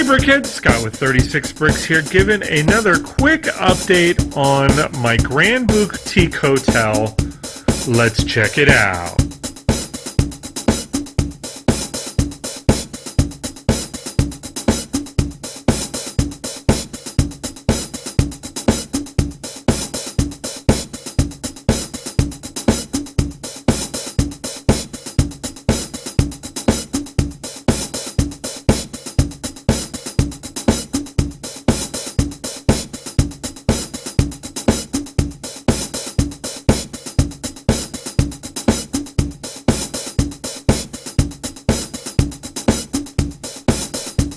Hey Brickheads, Scott with 36 Bricks here, giving another quick update on my Grand Boutique Hotel. Let's check it out.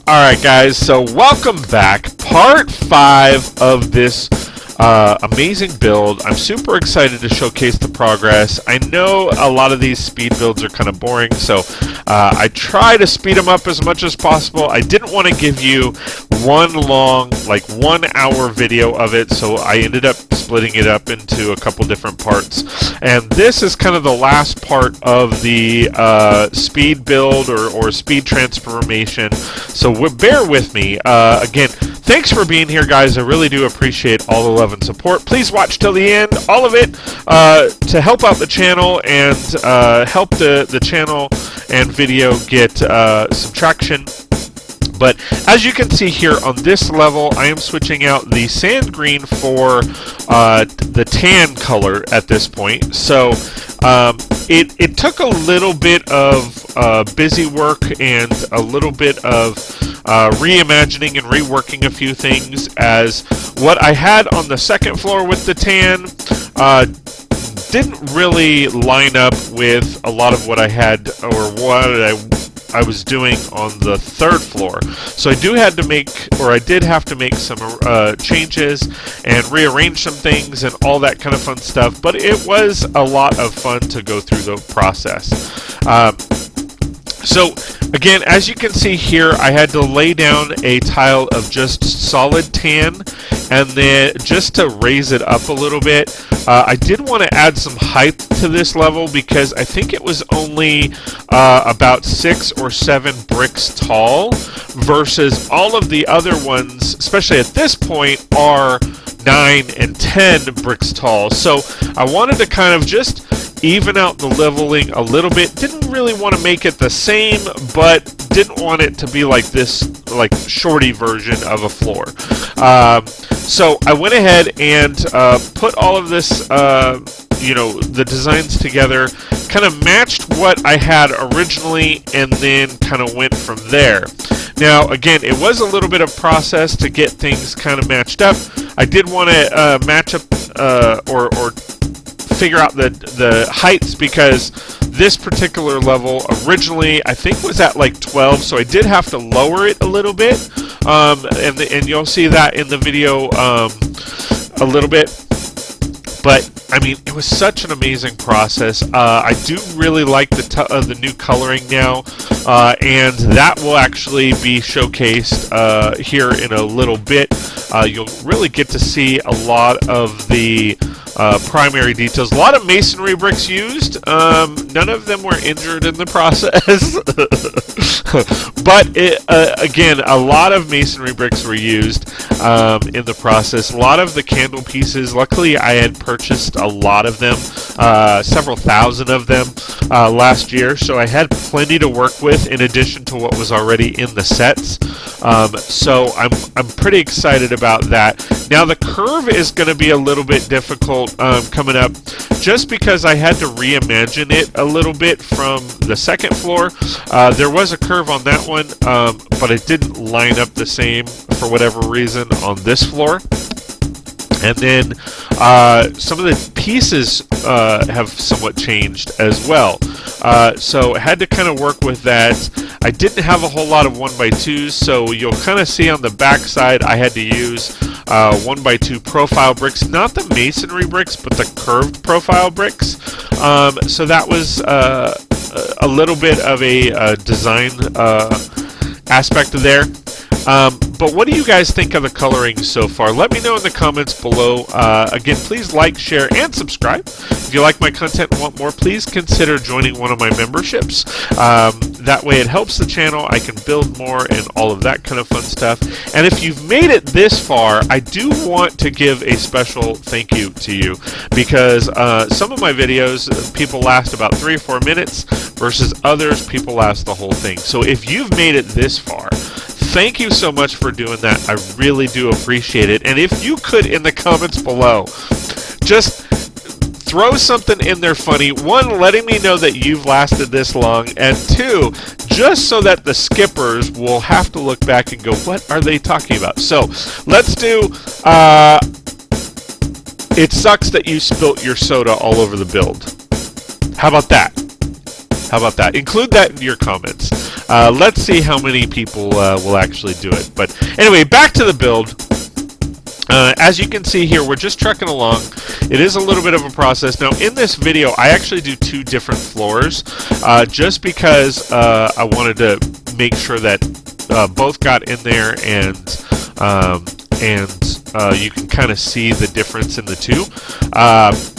Alright guys, so welcome back. Part 5 of this amazing build. I'm super excited to showcase the progress. I know a lot of these speed builds are kind of boring, so I try to speed them up as much as possible. I didn't want to give you one long, like 1 hour video of it, so I ended up splitting it up into a couple different parts. And this is kind of the last part of the speed build or speed transformation, so bear with me. Again, thanks for being here, guys. I really do appreciate all the love and support. Please watch till the end, all of it, to help out the channel and help the channel and video get some traction. But as you can see here on this level, I am switching out the sand green for the tan color at this point. So it took a little bit of busy work and a little bit of reimagining and reworking a few things, as what I had on the second floor with the tan didn't really line up with a lot of what I had or what I was doing on the third floor. So I did have to make some changes and rearrange some things and all that kind of fun stuff, but it was a lot of fun to go through the process. So again, as you can see here, I had to lay down a tile of just solid tan, and then just to raise it up a little bit, I did want to add some height to this level because I think it was only about 6 or 7 bricks tall, versus all of the other ones, especially at this point, are 9 and 10 bricks tall. So I wanted to kind of just even out the leveling a little bit. Didn't really want to make it the same, but didn't want it to be like this, like shorty version of a floor. So I went ahead and put all of this, the designs together, kind of matched what I had originally, and then kind of went from there. Now, again, it was a little bit of process to get things kind of matched up. I did want to match up or figure out the heights, because this particular level originally I think was at like 12, so I did have to lower it a little bit, and you'll see that in the video a little bit. But I mean, it was such an amazing process. I do really like the new coloring now, and that will actually be showcased here in a little bit. You'll really get to see a lot of the primary details. A lot of masonry bricks used. None of them were injured in the process. But again, a lot of masonry bricks were used in the process. A lot of the candle pieces, luckily I had purchased a lot of them, several thousand of them last year, so I had plenty to work with in addition to what was already in the sets. So I'm pretty excited about that. Now the curve is going to be a little bit difficult coming up, just because I had to reimagine it a little bit from the second floor. There was a curve on that one, but it didn't line up the same for whatever reason on this floor. And then some of the pieces have somewhat changed as well. So I had to kind of work with that. I didn't have a whole lot of 1x2s, so you'll kind of see on the back side I had to use 1x2 profile bricks, not the masonry bricks, but the curved profile bricks. So that was a little bit of a design aspect there. But what do you guys think of the coloring so far? Let me know in the comments below. Again, please like, share, and subscribe. If you like my content and want more, please consider joining one of my memberships. That way it helps the channel. I can build more and all of that kind of fun stuff. And if you've made it this far, I do want to give a special thank you to you, because some of my videos, people last about 3 or 4 minutes, versus others, people last the whole thing. So if you've made it this far, thank you so much for doing that. I really do appreciate it. And if you could, in the comments below, just throw something in there funny. 1, letting me know that you've lasted this long, and 2, just so that the skippers will have to look back and go, what are they talking about? So let's do it sucks that you spilt your soda all over the build. How about that? How about that? Include that in your comments. Let's see how many people will actually do it. But anyway, back to the build. As you can see here, we're just trucking along. It is a little bit of a process. Now, in this video, I actually do 2 different floors, just because I wanted to make sure that both got in there, and you can kind of see the difference in the 2.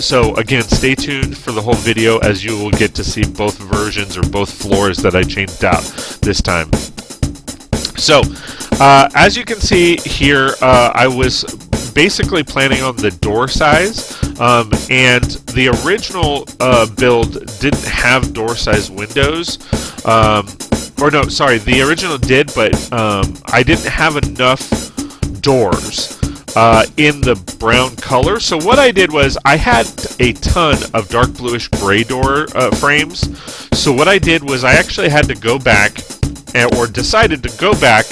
So again, stay tuned for the whole video, as you will get to see both versions, or both floors that I changed out this time. So as you can see here, I was basically planning on the door size, and the original build didn't have door size windows, or no, sorry, the original did, but I didn't have enough doors in the brown color. So what I did was, I had a ton of dark bluish gray door frames. So what I did was, I actually had to go back, or decided to go back,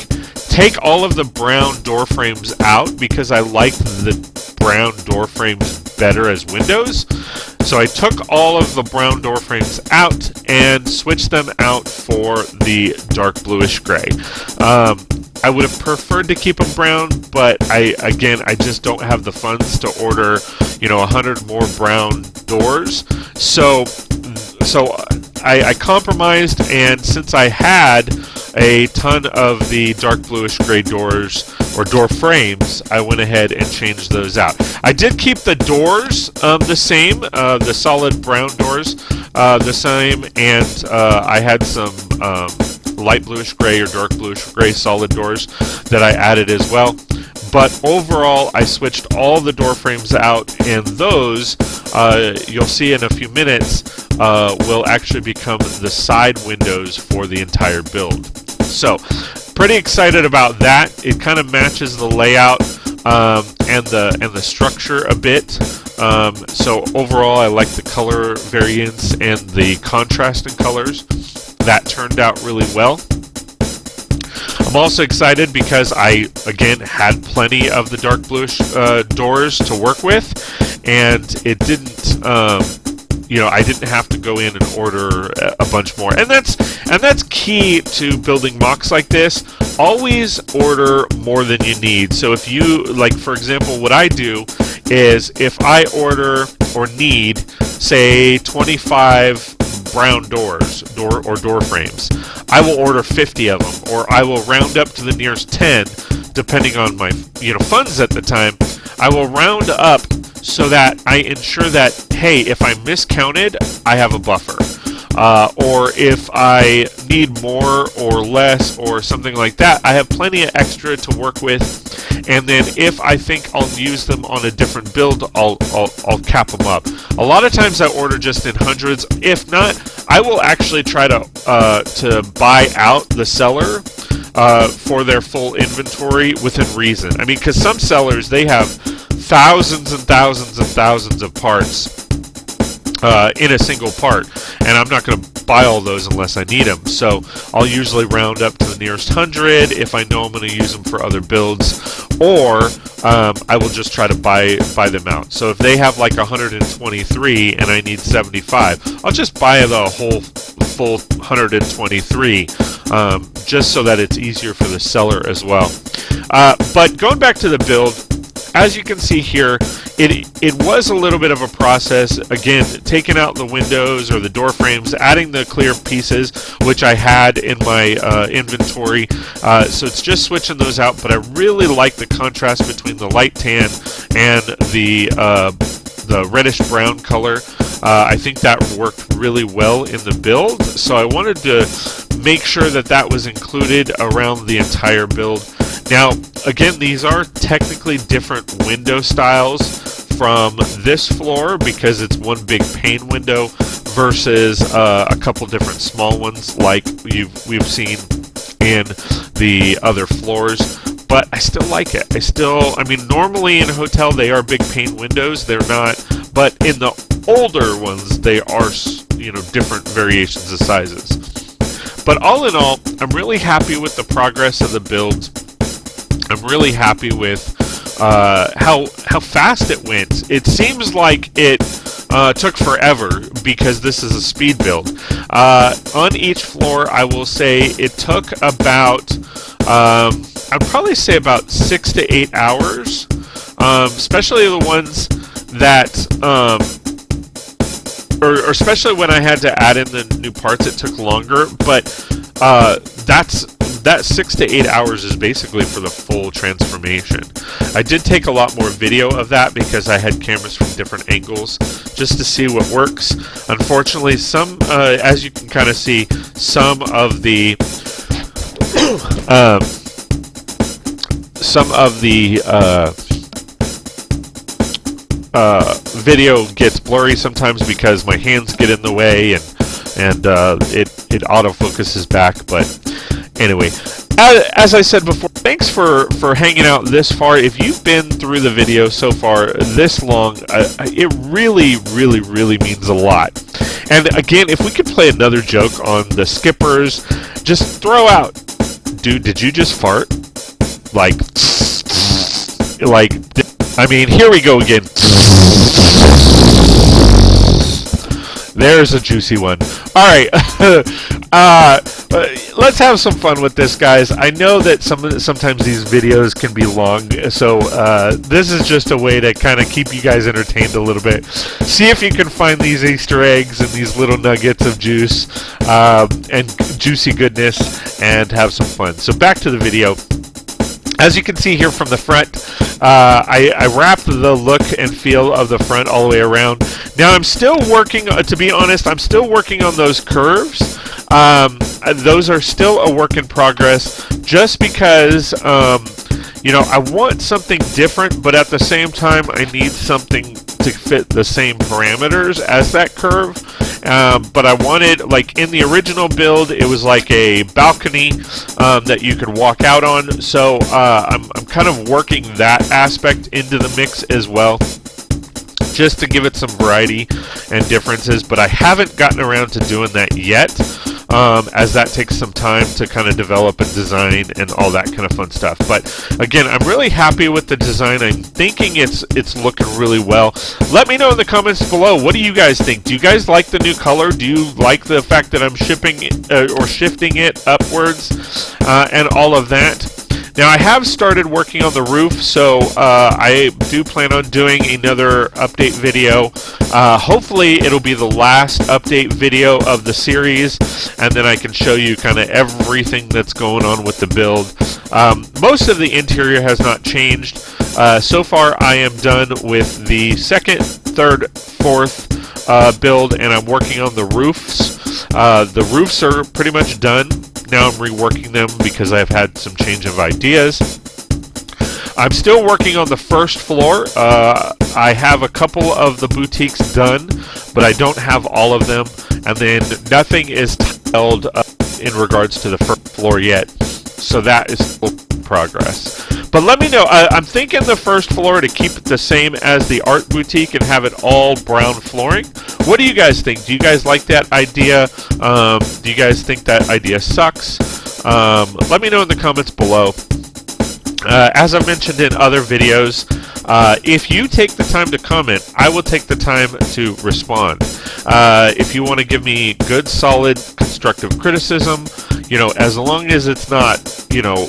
take all of the brown door frames out, because I liked the brown door frames better as windows. So I took all of the brown door frames out and switched them out for the dark bluish gray. I would have preferred to keep them brown, but I just don't have the funds to order, 100 more brown doors. So I compromised, and since I had a ton of the dark bluish gray doors, or door frames, I went ahead and changed those out. I did keep the doors the same, the solid brown doors the same, and I had some light bluish gray or dark bluish gray solid doors that I added as well. But overall, I switched all the door frames out, and those, you'll see in a few minutes, will actually become the side windows for the entire build. So, pretty excited about that. It kind of matches the layout and the structure a bit. So overall, I like the color variance and the contrast in colors. That turned out really well. I'm also excited because I, again, had plenty of the dark bluish doors to work with, and it didn't, I didn't have to go in and order a bunch more. And that's key to building MOCs like this. Always order more than you need. So if you, like, for example, what I do is, if I order or need, say, 25 brown doors, door frames, I will order 50 of them, or I will round up to the nearest 10, depending on my funds at the time. I will round up so that I ensure that, hey, if I miscounted, I have a buffer. Or if I need more or less or something like that, I have plenty of extra to work with. And then if I think I'll use them on a different build, I'll cap them up. A lot of times I order just in hundreds. If not, I will actually try to buy out the seller for their full inventory within reason. I mean, because some sellers, they have thousands and thousands and thousands of parts in a single part, and I'm not going to buy all those unless I need them. So I'll usually round up to the nearest 100 if I know I'm going to use them for other builds, or I will just try to buy them out. So if they have like 123 and I need 75, I'll just buy the whole full 123, just so that it's easier for the seller as well. But going back to the build, as you can see here, it was a little bit of a process. Again, taking out the windows or the door frames, adding the clear pieces, which I had in my inventory. So it's just switching those out, but I really like the contrast between the light tan and the reddish brown color. I think that worked really well in the build, so I wanted to make sure that that was included around the entire build. Now, again, these are technically different window styles from this floor because it's one big pane window versus a couple different small ones like we've seen in the other floors. But I still like it. I mean, normally in a hotel they are big pane windows. They're not, but in the older ones they are, you know, different variations of sizes. But all in all, I'm really happy with the progress of the build. I'm really happy with how fast it went. It seems like it took forever because this is a speed build. On each floor, I will say it took about I'd probably say about 6 to 8 hours, especially the ones that, or especially when I had to add in the new parts, it took longer. But that 6 to 8 hours is basically for the full transformation. I did take a lot more video of that because I had cameras from different angles just to see what works. Unfortunately, as you can kind of see, some of the video gets blurry sometimes because my hands get in the way and it autofocuses back. But anyway, as I said before, thanks for hanging out this far. If you've been through the video so far this long, it really means a lot. And again, if we could play another joke on the skippers, just throw out, dude, did you just fart? Like, I mean, here we go again. There's a juicy one. All right, let's have some fun with this, guys. I know that sometimes these videos can be long, so this is just a way to kind of keep you guys entertained a little bit. See if you can find these Easter eggs and these little nuggets of juice and juicy goodness and have some fun. So back to the video. As you can see here from the front, I wrapped the look and feel of the front all the way around. Now I'm still working, to be honest, I'm still working on those curves. Those are still a work in progress just because, you know, I want something different, but at the same time I need something to fit the same parameters as that curve. But I wanted, like in the original build, it was like a balcony that you could walk out on. So I'm kind of working that aspect into the mix as well, just to give it some variety and differences. But I haven't gotten around to doing that yet, as that takes some time to kind of develop and design and all that kind of fun stuff. But again, I'm really happy with the design. I'm thinking it's looking really well. Let me know in the comments below, what do you guys think? Do you guys like the new color? Do you like the fact that I'm shifting it upwards and all of that? Now I have started working on the roof, so I do plan on doing another update video. Hopefully it'll be the last update video of the series, and then I can show you kind of everything that's going on with the build. Most of the interior has not changed. So far I am done with the second, third, fourth build, and I'm working on the roofs. The roofs are pretty much done. Now I'm reworking them because I've had some change of ideas. I'm still working on the first floor. I have a couple of the boutiques done, but I don't have all of them. And then nothing is tiled in regards to the first floor yet. So that is still in progress. But let me know. I'm thinking the first floor to keep it the same as the art boutique and have it all brown flooring. What do you guys think? Do you guys like that idea? Do you guys think that idea sucks? Let me know in the comments below. As I mentioned in other videos, if you take the time to comment, I will take the time to respond. If you want to give me good, solid, constructive criticism, you know, as long as it's not, you know,